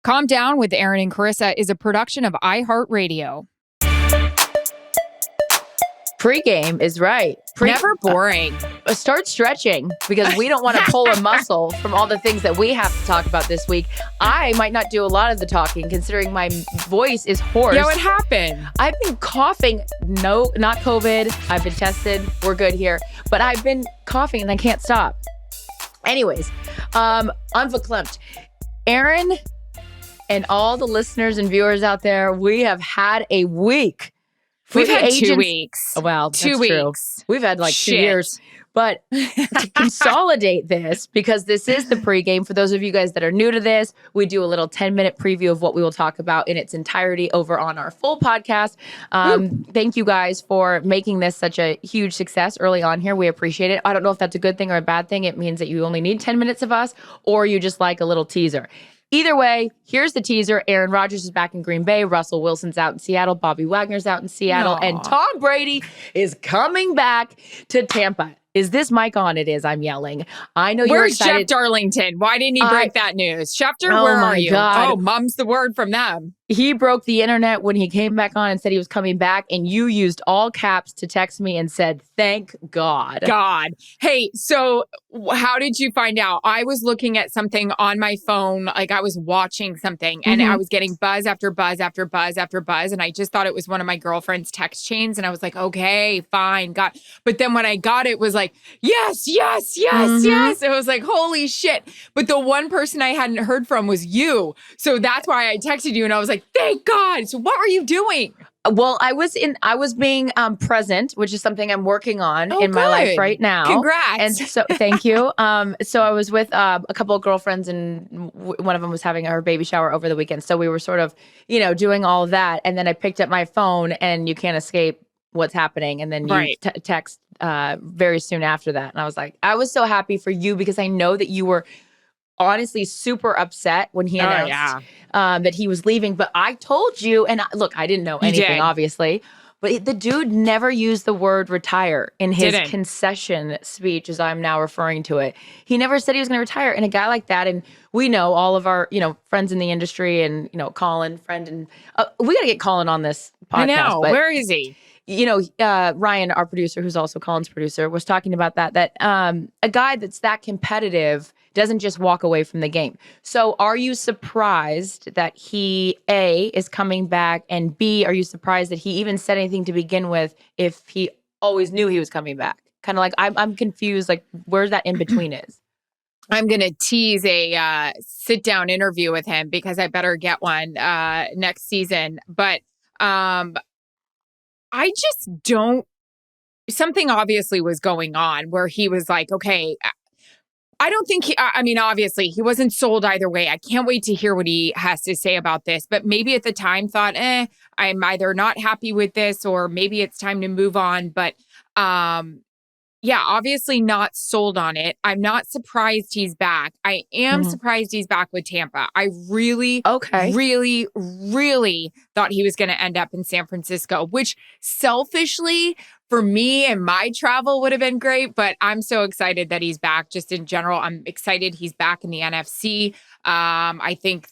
Calm Down with Erin and Charissa is a production of iHeartRadio. Pregame is right. Never boring. Start stretching because we don't want to pull a muscle from all the things that we have to talk about this week. I might not do a lot of the talking considering my voice is hoarse. Yeah, what happened? I've been coughing. No, not COVID. I've been tested. We're good here. But I've been coughing and I can't stop. Anyways, unverklempt. Erin and all the listeners and viewers out there, we have had a week. We've had 2 weeks. Well, 2 weeks. True. We've had like 2 years. But to consolidate this, because this is the pregame, for those of you guys that are new to this, we do a little 10-minute preview of what we will talk about in its entirety over on our full podcast. Thank you guys for making this such a huge success early on here. We appreciate it. I don't know if that's a good thing or a bad thing. It means that you only need 10 minutes of us, or you just like a little teaser. Either way, here's the teaser. Aaron Rodgers is back in Green Bay. Russell Wilson's out in Seattle. Bobby Wagner's out in Seattle. Aww. And Tom Brady is coming back to Tampa. Is this mic on? It is. I'm yelling. I know you're excited. Where's Jeff Darlington? Why didn't he break that news? Schefter, Oh where my are you? God. Oh, mum's the word from them. He broke the internet when he came back on and said he was coming back. And you used all caps to text me and said, thank God. God. Hey, so how did you find out? I was looking at something on my phone, like I was watching something, and I was getting buzz after buzz after buzz after buzz. And I just thought it was one of my girlfriend's text chains. And I was like, okay, fine, got. But then when I got it, was like, yes, yes, yes, yes. It was like, holy shit. But the one person I hadn't heard from was you. So that's why I texted you and I was like, thank God. So what were you doing? Well, I was being present, which is something I'm working on in my life right now. Congrats. And so thank you. So I was with a couple of girlfriends, and one of them was having her baby shower over the weekend. So we were sort of, doing all of that. And then I picked up my phone, and you can't escape what's happening. And then you text very soon after that. And I was like, I was so happy for you because I know that you were honestly super upset when he announced that he was leaving. But I told you, and look, I didn't know anything, obviously, but the dude never used the word retire in his concession speech, as I'm now referring to it. He never said he was going to retire. And a guy like that, and we know all of our, friends in the industry and, Colin, friend, and we got to get Colin on this podcast. I know. But, where is he? Ryan, our producer, who's also Colin's producer, was talking about that a guy that's that competitive doesn't just walk away from the game. So are you surprised that he, A, is coming back, and B, are you surprised that he even said anything to begin with if he always knew he was coming back? Kind of like, I'm confused, like where that in between is. I'm going to tease a sit-down interview with him because I better get one next season. But I just don't, something obviously was going on where he was like, okay, I don't think obviously he wasn't sold either way. I can't wait to hear what he has to say about this. But maybe at the time thought, I'm either not happy with this or maybe it's time to move on. But obviously not sold on it. I'm not surprised he's back. I am surprised he's back with Tampa. I really, really, really thought he was going to end up in San Francisco, which selfishly for me and my travel would have been great. But I'm so excited that he's back just in general. I'm excited he's back in the NFC. I think,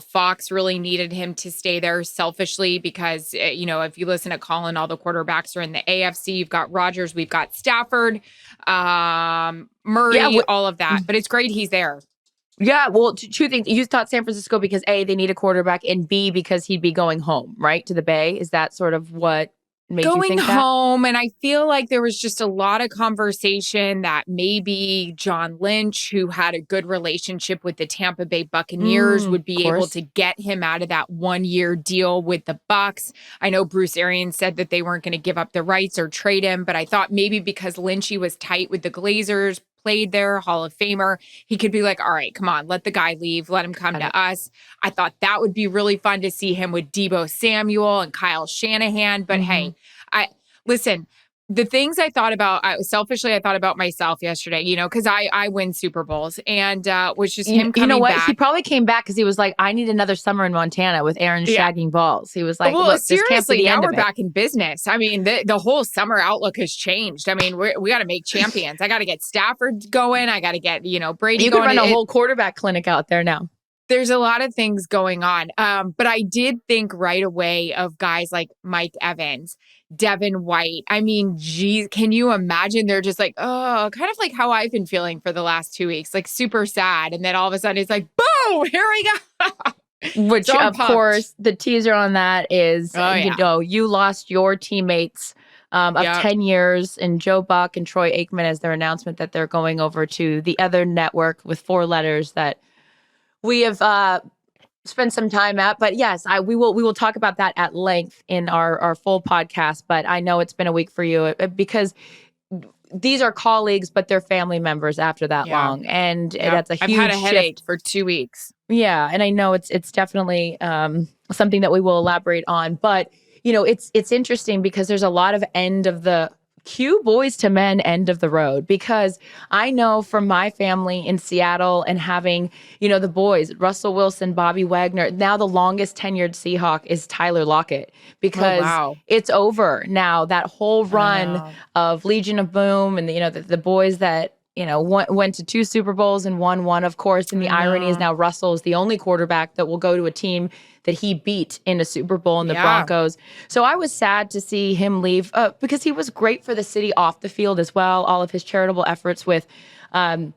Fox really needed him to stay there selfishly because, if you listen to Colin, all the quarterbacks are in the AFC. You've got Rodgers, we've got Stafford, Murray, all of that. But it's great he's there. Yeah, well, two things. You thought San Francisco because A, they need a quarterback, and B, because he'd be going home, right, to the Bay. Is that sort of what made you think that? Going home, and I feel like there was just a lot of conversation that maybe John Lynch, who had a good relationship with the Tampa Bay Buccaneers, would be able to get him out of that 1-year deal with the Bucs. I know Bruce Arians said that they weren't going to give up the rights or trade him, but I thought maybe because Lynchy was tight with the Glazers, played there, Hall of Famer, he could be like, all right, come on, let the guy leave, let him come to us. I thought that would be really fun to see him with Deebo Samuel and Kyle Shanahan. But hey, listen, the things I thought about, selfishly, I thought about myself yesterday, because I win Super Bowls, and was just him coming back. He probably came back because he was like, I need another summer in Montana with Aaron shagging balls. He was like, well, look, seriously, now we're back in business. I mean, the whole summer outlook has changed. I mean, we got to make champions. I got to get Stafford going. I got to get, Brady going. You could run a whole quarterback clinic out there now. There's a lot of things going on. But I did think right away of guys like Mike Evans, Devin White. I mean, geez, can you imagine? They're just like, oh, kind of like how I've been feeling for the last 2 weeks, like super sad. And then all of a sudden it's like, boom, here we go. Which, So of course, the teaser on that is, you lost your teammates of 10 years in Joe Buck and Troy Aikman as their announcement that they're going over to the other network with 4 letters that we have spent some time at. But yes, we will talk about that at length in our full podcast. But I know it's been a week for you because these are colleagues, but they're family members after that long. And that's a huge I've had a headache shift for 2 weeks. Yeah. And I know it's definitely something that we will elaborate on. But, it's interesting because there's a lot of end of the cue boys to men end of the road, because I know from my family in Seattle and having, the boys, Russell Wilson, Bobby Wagner, now the longest tenured Seahawk is Tyler Lockett, because it's over now. That whole run of Legion of Boom and, the boys that, went to 2 Super Bowls and won one, of course. And the irony is now Russell is the only quarterback that will go to a team that he beat in a Super Bowl in the Broncos. So I was sad to see him leave because he was great for the city off the field as well. All of his charitable efforts with the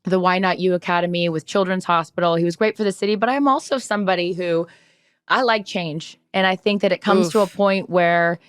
Why Not You Academy, with Children's Hospital. He was great for the city. But I'm also somebody who I like change. And I think that it comes to a point where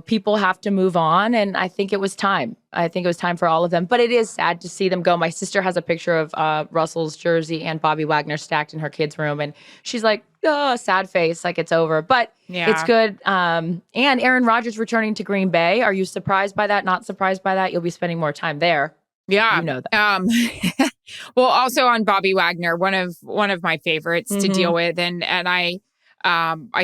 people have to move on. And I think it was time. I think it was time for all of them. But it is sad to see them go. My sister has a picture of Russell's jersey and Bobby Wagner stacked in her kids' room. And she's like, oh, sad face, like it's over. But it's good. And Aaron Rodgers returning to Green Bay. Are you surprised by that? Not surprised by that? You'll be spending more time there. Yeah. You know that. Well, also on Bobby Wagner, one of my favorites to deal with. And I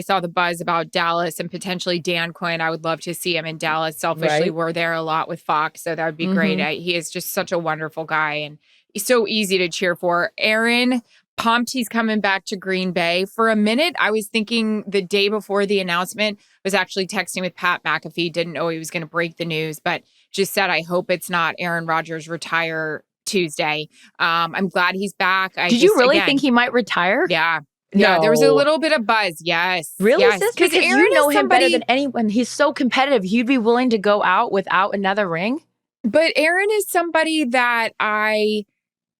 saw the buzz about Dallas and potentially Dan Quinn. I would love to see him in Dallas. Selfishly, we're there a lot with Fox, so that would be great. He is just such a wonderful guy, and he's so easy to cheer for. Aaron, pumped he's coming back to Green Bay. For a minute, I was thinking the day before the announcement, was actually texting with Pat McAfee. Didn't know he was going to break the news, but just said, I hope it's not Aaron Rodgers retire Tuesday. I'm glad he's back. Did you really think he might retire? Yeah. Yeah, there was a little bit of buzz. Yes. Really, yes. sis? Because Aaron know him better than anyone. He's so competitive. He'd be willing to go out without another ring. But Aaron is somebody that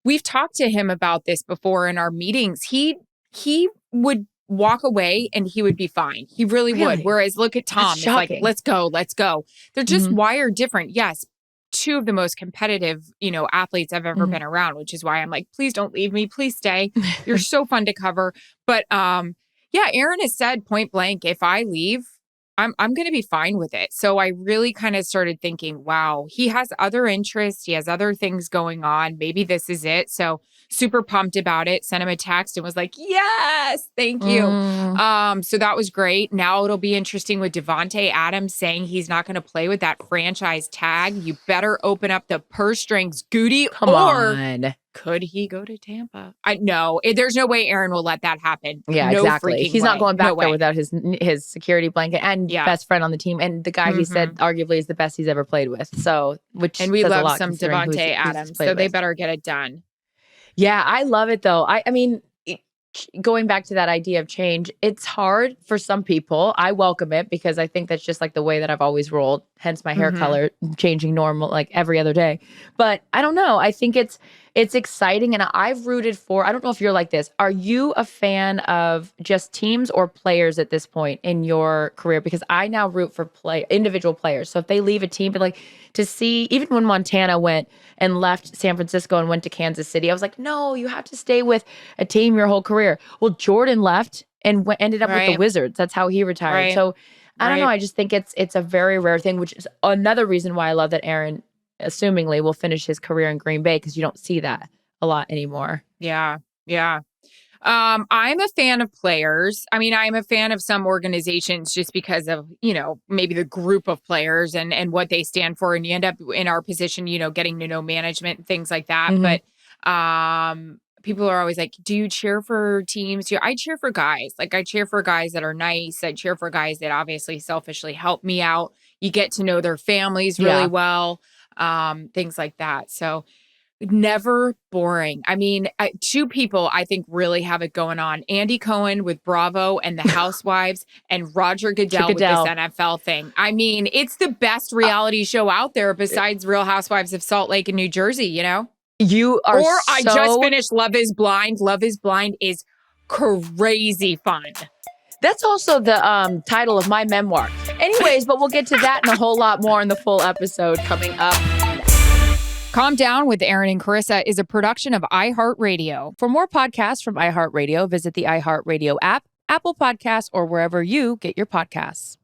we've talked to him about this before in our meetings. He would walk away and he would be fine. He really would. Whereas look at Tom. It's like, let's go. They're just wired different. Yes. 2 of the most competitive, athletes I've ever been around, which is why I'm like, please don't leave me. Please stay. You're so fun to cover. But Aaron has said point blank, if I leave, I'm going to be fine with it. So I really kind of started thinking, wow, he has other interests. He has other things going on. Maybe this is it. So super pumped about it. Sent him a text and was like, yes, thank you. So that was great. Now it'll be interesting with Devontae Adams saying he's not going to play with that franchise tag. You better open up the purse strings, Goody. Come on. Could he go to Tampa? No, there's no way Aaron will let that happen. Yeah, no exactly. He's not going back there without his security blanket and best friend on the team, and the guy he said arguably is the best he's ever played with. So, and we love some Devontae Adams, so they better get it done. Yeah, I love it though. I mean, going back to that idea of change, it's hard for some people. I welcome it because I think that's just like the way that I've always rolled. Hence my hair color changing normal like every other day. But I don't know. I think it's exciting, and I've rooted for. I don't know if you're like this. Are you a fan of just teams or players at this point in your career? Because I now root for individual players. So if they leave a team, but like to see, even when Montana went and left San Francisco and went to Kansas City, I was like, no, you have to stay with a team your whole career. Well, Jordan left and ended up with the Wizards. That's how he retired. So I don't know. I just think it's a very rare thing, which is another reason why I love that Aaron, assumingly, will finish his career in Green Bay, because you don't see that a lot anymore. Yeah. I'm a fan of players. I mean, I'm a fan of some organizations just because of, maybe the group of players and what they stand for. And you end up in our position, getting to know management and things like that. But people are always like, do you cheer for teams? I cheer for guys. Like, I cheer for guys that are nice. I cheer for guys that obviously selfishly help me out. You get to know their families really well, things like that. So Never boring. I mean, two people I think really have it going on. Andy Cohen with Bravo and the Housewives and Roger Goodell with this NFL thing. I mean, it's the best reality show out there besides Real Housewives of Salt Lake and New Jersey, you know? You are I just finished Love is Blind. Love is Blind is crazy fun. That's also the title of my memoir. Anyways, but we'll get to that and a whole lot more in the full episode coming up. Calm Down with Erin and Charissa is a production of iHeartRadio. For more podcasts from iHeartRadio, visit the iHeartRadio app, Apple Podcasts, or wherever you get your podcasts.